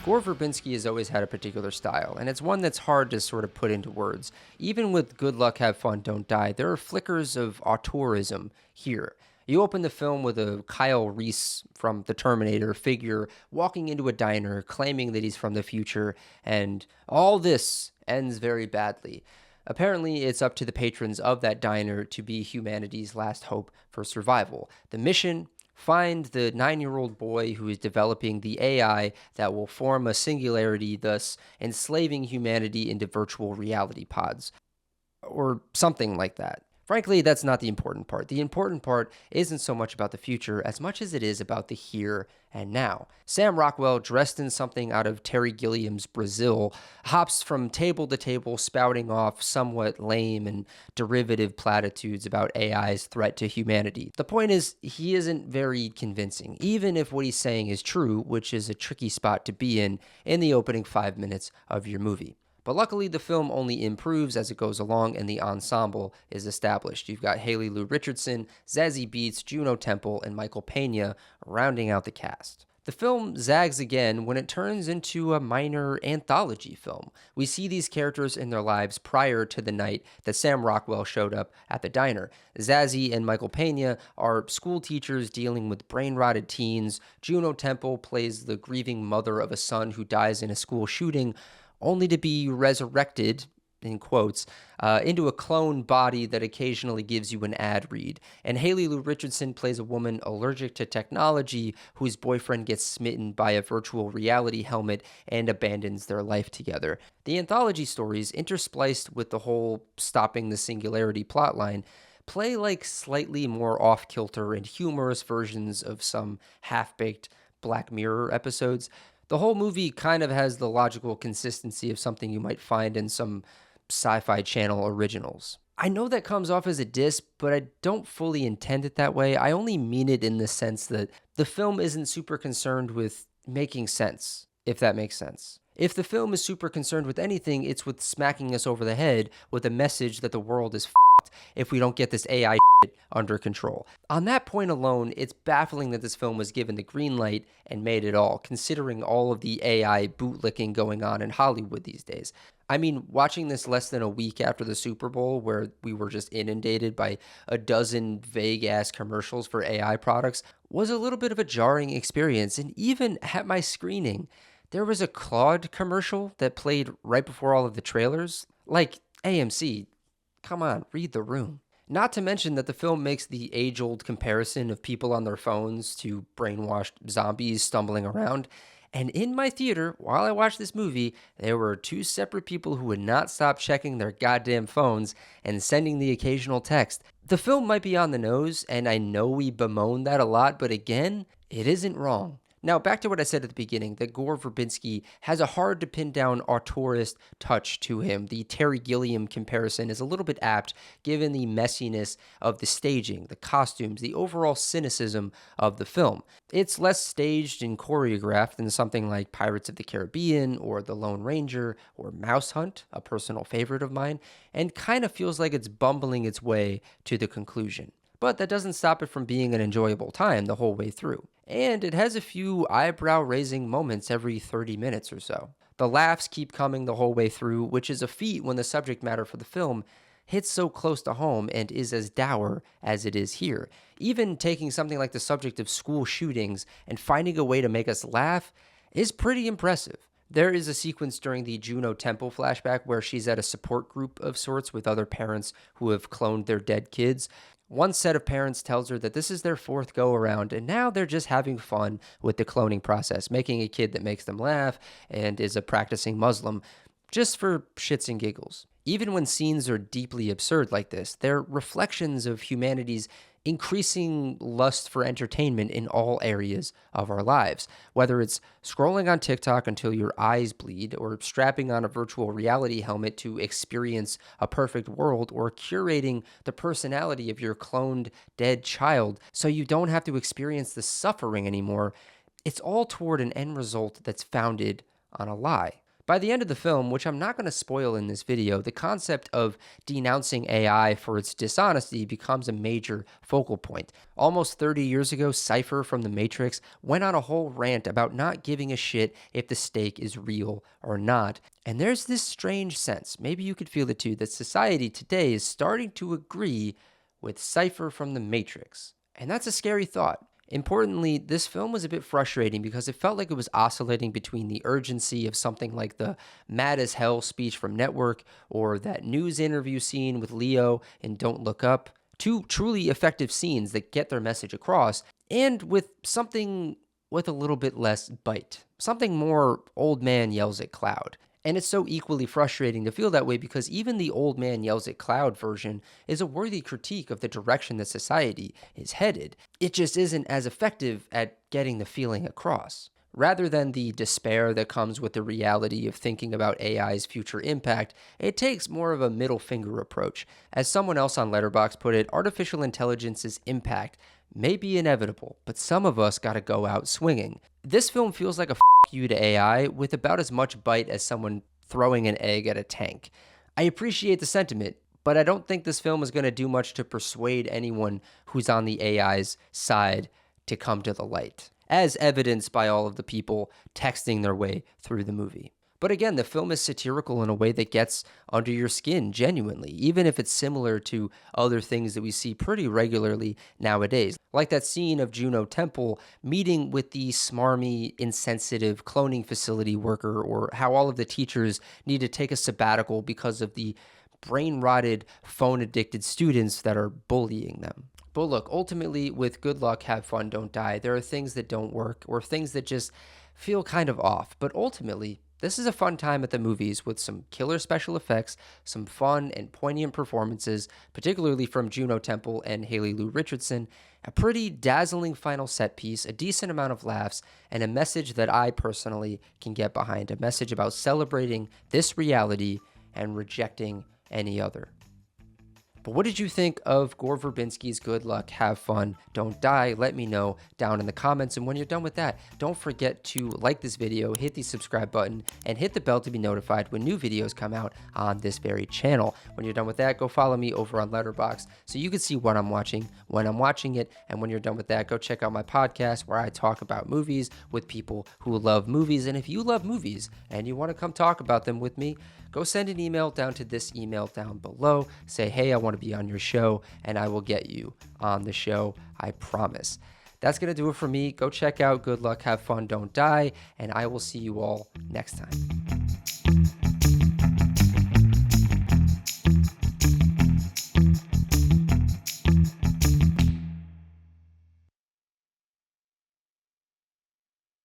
Gore Verbinski has always had a particular style, and it's one that's hard to sort of put into words. Even with Good Luck, Have Fun, Don't Die, there are flickers of auteurism here. You open the film with a Kyle Reese from The Terminator figure walking into a diner claiming that he's from the future, and all this ends very badly. Apparently, it's up to the patrons of that diner to be humanity's last hope for survival. The mission: find the 9-year-old boy who is developing the AI that will form a singularity, thus enslaving humanity into virtual reality pods. Or something like that. Frankly, that's not the important part. The important part isn't so much about the future as much as it is about the here and now. Sam Rockwell, dressed in something out of Terry Gilliam's Brazil, hops from table to table spouting off somewhat lame and derivative platitudes about AI's threat to humanity. The point is, he isn't very convincing, even if what he's saying is true, which is a tricky spot to be in the opening 5 minutes of your movie. But luckily, the film only improves as it goes along and the ensemble is established. You've got Haley Lou Richardson, Zazie Beetz, Juno Temple, and Michael Pena rounding out the cast. The film zags again when it turns into a minor anthology film. We see these characters in their lives prior to the night that Sam Rockwell showed up at the diner. Zazie and Michael Pena are school teachers dealing with brain-rotted teens. Juno Temple plays the grieving mother of a son who dies in a school shooting, only to be resurrected, in quotes, into a clone body that occasionally gives you an ad read. And Haley Lou Richardson plays a woman allergic to technology whose boyfriend gets smitten by a virtual reality helmet and abandons their life together. The anthology stories, interspliced with the whole stopping the singularity plotline, play like slightly more off-kilter and humorous versions of some half-baked Black Mirror episodes. The whole movie kind of has the logical consistency of something you might find in some Sci-Fi Channel originals. I know that comes off as a diss, but I don't fully intend it that way. I only mean it in the sense that the film isn't super concerned with making sense, if that makes sense. If the film is super concerned with anything, it's with smacking us over the head with a message that the world is f***ed if we don't get this AI under control. On that point alone, it's baffling that this film was given the green light and made it all, considering all of the AI bootlicking going on in Hollywood these days. I mean, watching this less than a week after the Super Bowl, where we were just inundated by a dozen vague-ass commercials for AI products, was a little bit of a jarring experience. And even at my screening, there was a Claude commercial that played right before all of the trailers. Like, AMC, come on, read the room. Not to mention that the film makes the age-old comparison of people on their phones to brainwashed zombies stumbling around. And in my theater, while I watched this movie, there were 2 separate people who would not stop checking their goddamn phones and sending the occasional text. The film might be on the nose, and I know we bemoan that a lot, but again, it isn't wrong. Now, back to what I said at the beginning, that Gore Verbinski has a hard-to-pin-down auteurist touch to him. The Terry Gilliam comparison is a little bit apt, given the messiness of the staging, the costumes, the overall cynicism of the film. It's less staged and choreographed than something like Pirates of the Caribbean or The Lone Ranger or Mouse Hunt, a personal favorite of mine, and kind of feels like it's bumbling its way to the conclusion. But that doesn't stop it from being an enjoyable time the whole way through. And it has a few eyebrow-raising moments every 30 minutes or so. The laughs keep coming the whole way through, which is a feat when the subject matter for the film hits so close to home and is as dour as it is here. Even taking something like the subject of school shootings and finding a way to make us laugh is pretty impressive. There is a sequence during the Juno Temple flashback where she's at a support group of sorts with other parents who have cloned their dead kids. One set of parents tells her that this is their 4th go-around, and now they're just having fun with the cloning process, making a kid that makes them laugh and is a practicing Muslim, just for shits and giggles. Even when scenes are deeply absurd like this, they're reflections of humanity's increasing lust for entertainment in all areas of our lives. Whether it's scrolling on TikTok until your eyes bleed, or strapping on a virtual reality helmet to experience a perfect world, or curating the personality of your cloned dead child so you don't have to experience the suffering anymore, it's all toward an end result that's founded on a lie. By the end of the film, which I'm not going to spoil in this video, the concept of denouncing AI for its dishonesty becomes a major focal point. Almost 30 years ago, Cypher from The Matrix went on a whole rant about not giving a shit if the stake is real or not. And there's this strange sense, maybe you could feel it too, that society today is starting to agree with Cypher from The Matrix. And that's a scary thought. Importantly, this film was a bit frustrating because it felt like it was oscillating between the urgency of something like the mad as hell speech from Network or that news interview scene with Leo in Don't Look Up, two truly effective scenes that get their message across, and with something with a little bit less bite, something more old man yells at cloud. And it's so equally frustrating to feel that way because even the old man yells at cloud version is a worthy critique of the direction that society is headed. It just isn't as effective at getting the feeling across. Rather than the despair that comes with the reality of thinking about AI's future impact, it takes more of a middle finger approach. As someone else on Letterboxd put it, artificial intelligence's impact may be inevitable, but some of us gotta go out swinging. This film feels like a you to AI with about as much bite as someone throwing an egg at a tank. I appreciate the sentiment, but I don't think this film is going to do much to persuade anyone who's on the AI's side to come to the light, as evidenced by all of the people texting their way through the movie. But again, the film is satirical in a way that gets under your skin genuinely, even if it's similar to other things that we see pretty regularly nowadays. Like that scene of Juno Temple meeting with the smarmy, insensitive cloning facility worker, or how all of the teachers need to take a sabbatical because of the brain-rotted, phone-addicted students that are bullying them. But look, ultimately, with good luck, have fun, don't die, there are things that don't work, or things that just feel kind of off. But ultimately, this is a fun time at the movies with some killer special effects, some fun and poignant performances, particularly from Juno Temple and Haley Lou Richardson, a pretty dazzling final set piece, a decent amount of laughs, and a message that I personally can get behind, a message about celebrating this reality and rejecting any other. But what did you think of Gore Verbinski's Good Luck, Have Fun, Don't Die? Let me know down in the comments. And when you're done with that, don't forget to like this video, hit the subscribe button, and hit the bell to be notified when new videos come out on this very channel. When you're done with that, go follow me over on Letterboxd so you can see what I'm watching when I'm watching it. And when you're done with that, go check out my podcast where I talk about movies with people who love movies. And if you love movies and you want to come talk about them with me, go send an email down to this email down below. Say, hey, I want to be on your show, and I will get you on the show, I promise. That's going to do it for me. Go check out Good Luck, Have Fun, Don't Die, and I will see you all next time.